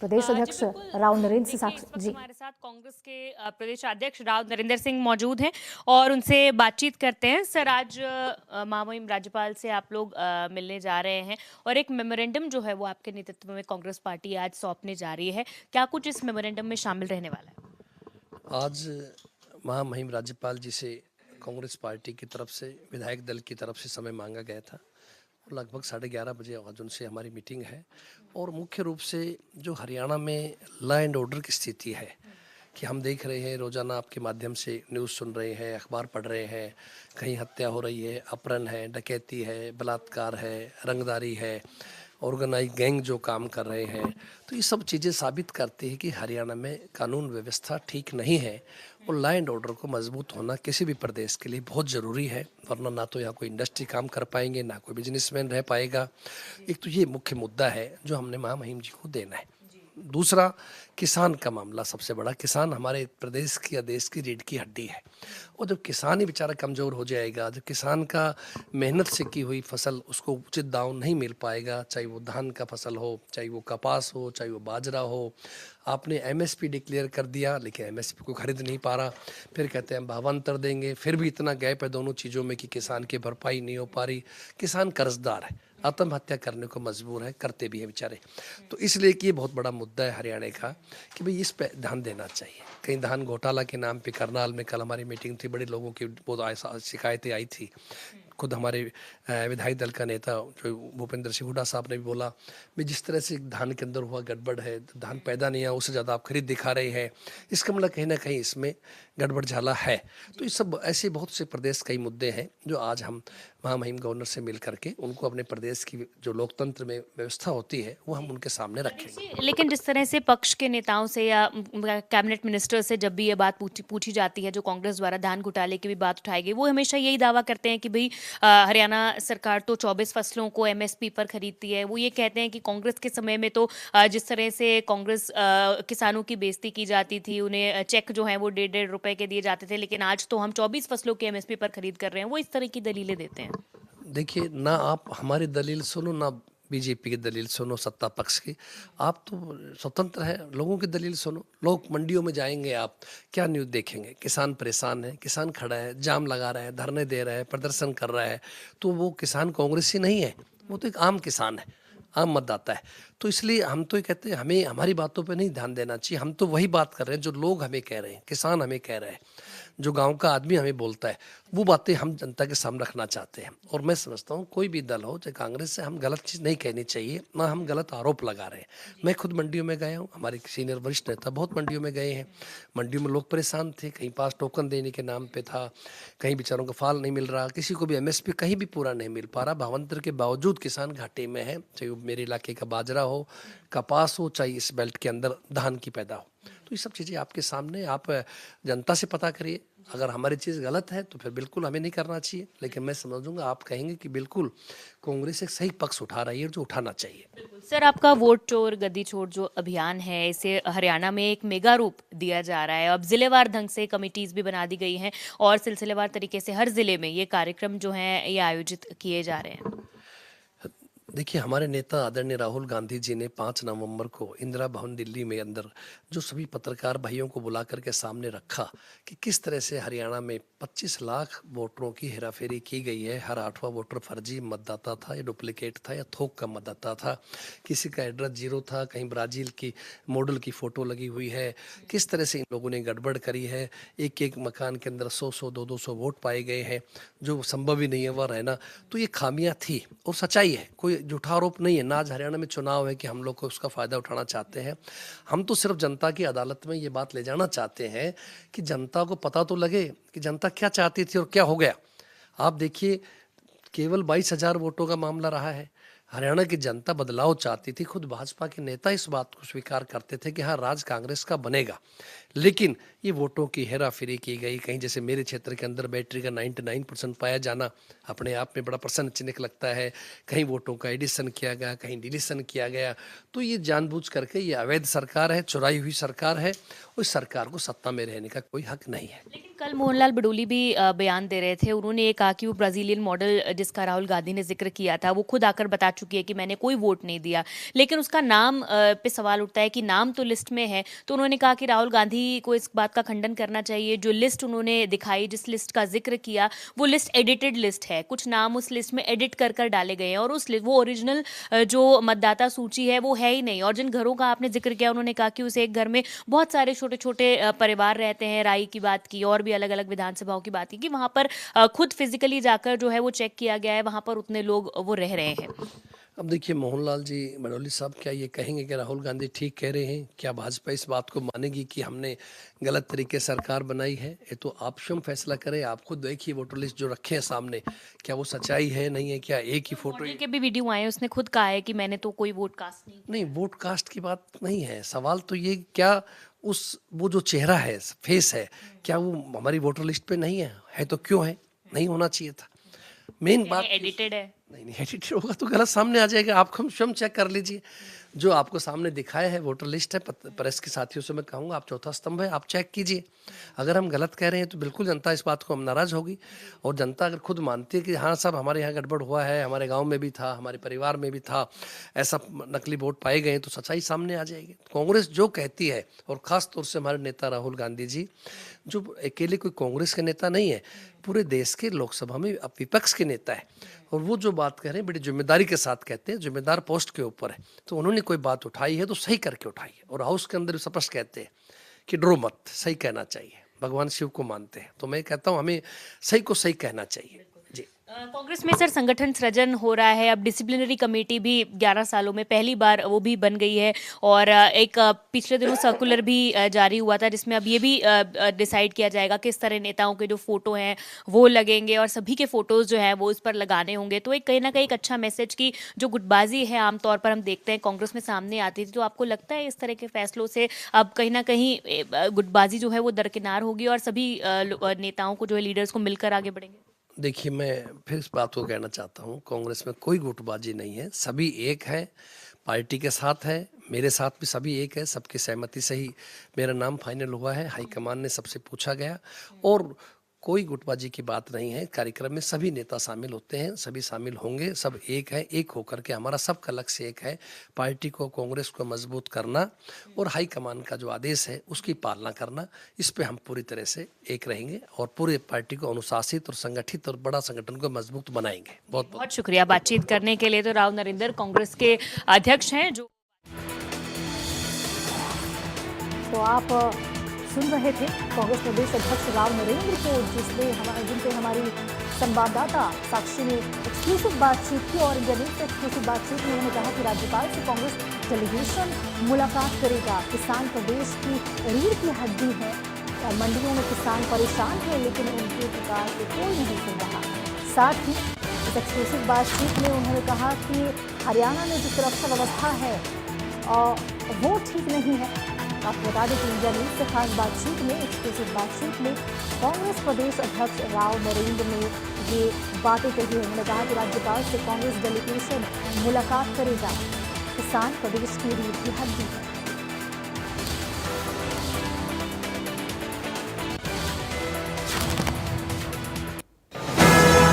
प्रदेश जी अध्यक्ष बिल्कुल। राव नरेंद्र देखिए, सिंह इस वक्त जी। हमारे साथ कांग्रेस के प्रदेश अध्यक्ष राव नरेंद्र सिंह मौजूद हैं और उनसे बातचीत करते हैं। सर, आज महामहिम राज्यपाल से आप लोग मिलने जा रहे हैं और एक मेमोरेंडम जो है वो आपके नेतृत्व में कांग्रेस पार्टी आज सौंपने जा रही है। क्या कुछ इस मेमोरेंडम में शामिल रहने वाला है? आज महामहिम राज्यपाल जी से कांग्रेस पार्टी की तरफ से, विधायक दल की तरफ से समय मांगा गया था। लगभग 11:30 बजे आज उनसे हमारी मीटिंग है और मुख्य रूप से जो हरियाणा में लॉ एंड ऑर्डर की स्थिति है कि हम देख रहे हैं, रोज़ाना आपके माध्यम से न्यूज़ सुन रहे हैं, अखबार पढ़ रहे हैं, कहीं हत्या हो रही है, अपहरण है, डकैती है, बलात्कार है, रंगदारी है, ऑर्गेनाइज गैंग जो काम कर रहे हैं। तो ये सब चीज़ें साबित करती है कि हरियाणा में कानून व्यवस्था ठीक नहीं है और लॉ एंड ऑर्डर को मजबूत होना किसी भी प्रदेश के लिए बहुत ज़रूरी है, वरना ना तो यहाँ कोई इंडस्ट्री काम कर पाएंगे, ना कोई बिजनेसमैन रह पाएगा। एक तो ये मुख्य मुद्दा है जो हमने महामहिम जी को देना है। दूसरा, किसान का मामला सबसे बड़ा। किसान हमारे प्रदेश की या देश की रीढ़ की हड्डी है और जब किसान ही बेचारा कमज़ोर हो जाएगा, जब किसान का मेहनत से की हुई फसल उसको उचित दाम नहीं मिल पाएगा, चाहे वो धान का फसल हो, चाहे वो कपास हो, चाहे वो बाजरा हो। आपने एमएसपी डिक्लेयर कर दिया लेकिन एमएसपी को खरीद नहीं पा रहा, फिर कहते हैं भावांतर देंगे, फिर भी इतना गैप है दोनों चीज़ों में कि किसान की भरपाई नहीं हो पा रही। किसान कर्जदार है, आत्महत्या करने को मजबूर है, करते भी हैं बेचारे। तो इसलिए कि ये बहुत बड़ा मुद्दा है हरियाणा का कि भाई इस पे ध्यान देना चाहिए। कहीं धान घोटाला के नाम पे करनाल में कल हमारी मीटिंग थी, बड़े लोगों की बहुत शिकायतें आई थी। खुद हमारे विधायक दल का नेता जो भूपेंद्र सिंह हुड्डा साहब ने भी बोला, मैं जिस तरह से धान के अंदर हुआ गड़बड़ है, धान पैदा नहीं हुआ, उससे ज़्यादा आप खरीद दिखा रहे हैं, इसका मतलब कहीं ना कहीं इसमें गड़बड़ झाला है। तो ये सब ऐसे बहुत से प्रदेश कई मुद्दे हैं जो आज हम महामहिम गवर्नर से मिल करके उनको अपने प्रदेश की जो लोकतंत्र में व्यवस्था होती है वो हम उनके सामने रखेंगे। लेकिन जिस तरह से पक्ष के नेताओं से या कैबिनेट मिनिस्टर से जब भी ये बात पूछी जाती है, जो कांग्रेस द्वारा धान घोटाले की भी बात उठाई गई, वो हमेशा यही दावा करते हैं कि भाई हरियाणा सरकार तो 24 फसलों को एमएसपी पर खरीदती है। वो ये कहते हैं कि कांग्रेस के समय में तो जिस तरह से कांग्रेस किसानों की बेइज्जती की जाती थी, उन्हें चेक जो है वो 1.5 रुपए के दिए जाते थे, लेकिन आज तो हम 24 फसलों के एमएसपी पर खरीद कर रहे हैं। वो इस तरह की दलीलें देते हैं। देखिए, ना आप हमारी दलील सुनो, ना बीजेपी की दलील सुनो, सत्ता पक्ष की। आप तो स्वतंत्र है, लोगों की दलील सुनो। लोग मंडियों में जाएंगे, आप क्या न्यूज़ देखेंगे? किसान परेशान है, किसान खड़ा है, जाम लगा रहा है, धरने दे रहा है, प्रदर्शन कर रहा है, तो वो किसान कांग्रेसी नहीं है, वो तो एक आम किसान है, आम मतदाता है। तो इसलिए हम तो ये कहते हैं हमें हमारी बातों पे नहीं ध्यान देना चाहिए। हम तो वही बात कर रहे हैं जो लोग हमें कह रहे हैं, किसान हमें कह रहे हैं, जो गांव का आदमी हमें बोलता है, वो बातें हम जनता के सामने रखना चाहते हैं। और मैं समझता हूँ कोई भी दल हो, चाहे कांग्रेस से, हम गलत चीज़ नहीं कहनी चाहिए, ना हम गलत आरोप लगा रहे हैं। मैं खुद मंडियों में गया हूँ, हमारे सीनियर वरिष्ठ नेता बहुत मंडियों में गए हैं। मंडियों में लोग परेशान थे, कहीं पास टोकन देने के नाम पे था, कहीं बेचारों को फाल नहीं मिल रहा, किसी को भी एमएसपी कहीं भी पूरा नहीं मिल पा रहा। भावांतर के बावजूद किसान घाटे में है, चाहे वो मेरे इलाके का बाजरा हो, कपास हो, चाहे इस बेल्ट के अंदर धान की पैदा हो। तो ये सब चीज़ें आपके सामने, आप जनता से पता करिए। अगर हमारी चीज़ गलत है तो फिर बिल्कुल हमें नहीं करना चाहिए, लेकिन मैं समझूंगा आप कहेंगे कि बिल्कुल कांग्रेस एक सही पक्ष उठा रही है जो उठाना चाहिए। सर, आपका वोट चोर गद्दी छोड़ जो अभियान है, इसे हरियाणा में एक मेगा रूप दिया जा रहा है। अब जिलेवार ढंग से कमिटीज भी बना दी गई हैं और सिलसिलेवार तरीके से हर जिले में ये कार्यक्रम जो हैं ये आयोजित किए जा रहे हैं। देखिए, हमारे नेता आदरणीय राहुल गांधी जी ने 5 नवंबर को इंदिरा भवन दिल्ली में अंदर जो सभी पत्रकार भाइयों को बुला करके सामने रखा कि किस तरह से हरियाणा में 25 लाख वोटरों की हेराफेरी की गई है। हर 8वां वोटर फर्जी मतदाता था, या डुप्लीकेट था, या थोक का मतदाता था। किसी का एड्रेस जीरो था, कहीं ब्राज़ील की मॉडल की फ़ोटो लगी हुई है। किस तरह से इन लोगों ने गड़बड़ करी है। एक एक मकान के अंदर 100-100, 200-200 वोट पाए गए हैं, जो संभव ही नहीं है वह रहना। तो ये खामियां थी और सच्चाई है, कोई झूठा आरोप नहीं है ना। आज हरियाणा में चुनाव है कि हम लोग को उसका फ़ायदा उठाना चाहते हैं। हम तो सिर्फ जनता की अदालत में ये बात ले जाना चाहते हैं कि जनता को पता तो लगे कि जनता क्या चाहती थी और क्या हो गया। आप देखिए, केवल 22,000 वोटों का मामला रहा है। हरियाणा की जनता बदलाव चाहती थी। खुद भाजपा के नेता इस बात को स्वीकार करते थे कि हाँ, राज कांग्रेस का बनेगा, लेकिन ये वोटों की हेराफेरी की गई। कहीं जैसे मेरे क्षेत्र के अंदर बैटरी का 99% पाया जाना अपने आप में बड़ा प्रसन्नचिन्ह लगता है। कहीं वोटों का एडिशन किया गया, कहीं डिलीशन किया गया। तो ये जानबूझ करके ये अवैध सरकार है, चुराई हुई सरकार है। उस सरकार को सत्ता में रहने का कोई हक नहीं है। लेकिन कल मोहनलाल बडोली भी बयान दे रहे थे। उन्होंने ये कहा कि वो ब्राजीलियन मॉडल जिसका राहुल गांधी ने जिक्र किया था, वो खुद आकर बता चुकी है कि मैंने कोई वोट नहीं दिया, लेकिन उसका नाम पे सवाल उठता है कि नाम तो लिस्ट में है। तो उन्होंने कहा कि राहुल गांधी को इस बात का खंडन करना चाहिए। जो लिस्ट उन्होंने दिखाई, जिस लिस्ट का जिक्र किया, वो लिस्ट एडिटेड लिस्ट है। कुछ नाम उस लिस्ट में एडिट कर कर डाले गए हैं और उस वो ओरिजिनल जो मतदाता सूची है वो है ही नहीं। और जिन घरों का आपने जिक्र किया, उन्होंने कहा कि उस एक घर में बहुत सारे छोटे छोटे परिवार रहते हैं। राई की बात की और भी अलग अलग विधानसभाओं की बात की कि वहाँ पर खुद फिजिकली जाकर जो है वो चेक किया गया है, वहाँ पर उतने लोग वो रह रहे हैं। अब देखिए मोहनलाल जी बडौली साहब, क्या ये कहेंगे कि राहुल गांधी ठीक कह रहे हैं? क्या भाजपा इस बात को मानेगी कि हमने गलत तरीके से सरकार बनाई है? ये तो आप स्वयं फैसला करें। आप खुद देखिए वोटर लिस्ट जो रखे हैं सामने, क्या वो सच्चाई है नहीं है? क्या एक ही फोटो? मॉडल के भी वीडियो आए हैं, उसने खुद कहा है कि मैंने तो कोई वोट कास्ट नहीं। नहीं, वोट कास्ट की बात नहीं है। सवाल तो ये, क्या उस वो जो चेहरा है, फेस है, क्या वो हमारी वोटर लिस्ट पे नहीं है? है तो क्यों है? नहीं होना चाहिए था। मेन बात एडिटेड है। नहीं, एडिटेड होगा तो गलत सामने आ जाएगा। आप हम स्वयं चेक कर लीजिए। जो आपको सामने दिखाया है वोटर लिस्ट है। प्रेस के साथियों से मैं कहूँगा, आप चौथा स्तंभ है, आप चेक कीजिए। अगर हम गलत कह रहे हैं तो बिल्कुल जनता इस बात को हम नाराज़ होगी। और जनता अगर खुद मानती है कि हाँ साहब हमारे यहाँ गड़बड़ हुआ है, हमारे गांव में भी था, हमारे परिवार में भी था, ऐसा नकली वोट पाए गए, तो सच्चाई सामने आ जाएगी। कांग्रेस जो कहती है, और ख़ास तौर से हमारे नेता राहुल गांधी जी, जो अकेले कोई कांग्रेस के नेता नहीं है, पूरे देश के लोकसभा में विपक्ष के नेता है, और वो जो बात कह रहे हैं बड़ी जिम्मेदारी के साथ कहते हैं, जिम्मेदार पोस्ट के ऊपर है। तो उन्होंने कोई बात उठाई है तो सही करके उठाई है। और हाउस के अंदर स्पष्ट कहते हैं कि डरो मत, सही कहना चाहिए। भगवान शिव को मानते हैं, तो मैं कहता हूँ हमें सही को सही कहना चाहिए। जी। कांग्रेस में सर संगठन सृजन हो रहा है। अब डिसिप्लिनरी कमेटी भी 11 सालों में पहली बार वो भी बन गई है। और एक पिछले दिनों सर्कुलर भी जारी हुआ था, जिसमें अब ये भी डिसाइड किया जाएगा किस तरह नेताओं के जो फोटो हैं वो लगेंगे और सभी के फोटोज जो हैं वो इस पर लगाने होंगे। तो एक कहीं ना कहीं एक अच्छा मैसेज की जो गुटबाजी है आमतौर पर हम देखते हैं कांग्रेस में सामने आती थी। तो आपको लगता है इस तरह के फैसलों से अब कहीं ना कहीं गुटबाजी जो है वो दरकिनार होगी और सभी नेताओं को जो है लीडर्स को मिलकर आगे बढ़ेंगे? देखिए, मैं फिर इस बात को कहना चाहता हूँ, कांग्रेस में कोई गुटबाजी नहीं है। सभी एक है, पार्टी के साथ है, मेरे साथ भी सभी एक है। सबकी सहमति से ही मेरा नाम फाइनल हुआ है। हाईकमान ने सबसे पूछा गया, और कोई गुटबाजी की बात नहीं है। कार्यक्रम में सभी नेता शामिल होते हैं, सभी शामिल होंगे, सब एक है। एक होकर के हमारा सबका लक्ष्य एक है, पार्टी को, कांग्रेस को मजबूत करना और हाईकमान का जो आदेश है उसकी पालना करना। इस पे हम पूरी तरह से एक रहेंगे और पूरे पार्टी को अनुशासित और संगठित और बड़ा संगठन को मजबूत बनाएंगे। बहुत बहुत शुक्रिया बातचीत करने के लिए। तो राव नरेंद्र कांग्रेस के अध्यक्ष हैं। जो तो आप सुन रहे थे कांग्रेस प्रदेश अध्यक्ष राव नरेंद्र को, जिनसे हमारी संवाददाता साक्षी ने एक्सक्लूसिव बातचीत की। और इंडिया न्यूज से एक्सक्लूसिव बातचीत में उन्होंने कहा कि राज्यपाल से कांग्रेस डेलीगेशन मुलाकात करेगा। किसान प्रदेश की रीढ़ की हड्डी है। मंडियों में किसान परेशान है, लेकिन उनकी पुकार से कोई नहीं सुन रहा। साथ ही इस एक्सक्लूसिव बातचीत में उन्होंने कहा कि हरियाणा में जो सुरक्षा व्यवस्था है वो ठीक नहीं है। आपको बता दें कि इंडिया न्यूज से खास बातचीत में, एक्सक्लूसिव बातचीत में कांग्रेस प्रदेश अध्यक्ष राव नरेंद्र ने ये बातें कही है। उन्होंने कहा कि राज्यपाल से कांग्रेस डेलीगेशन मुलाकात करेगा। किसान प्रदेश की रीढ़ की हड्डी है।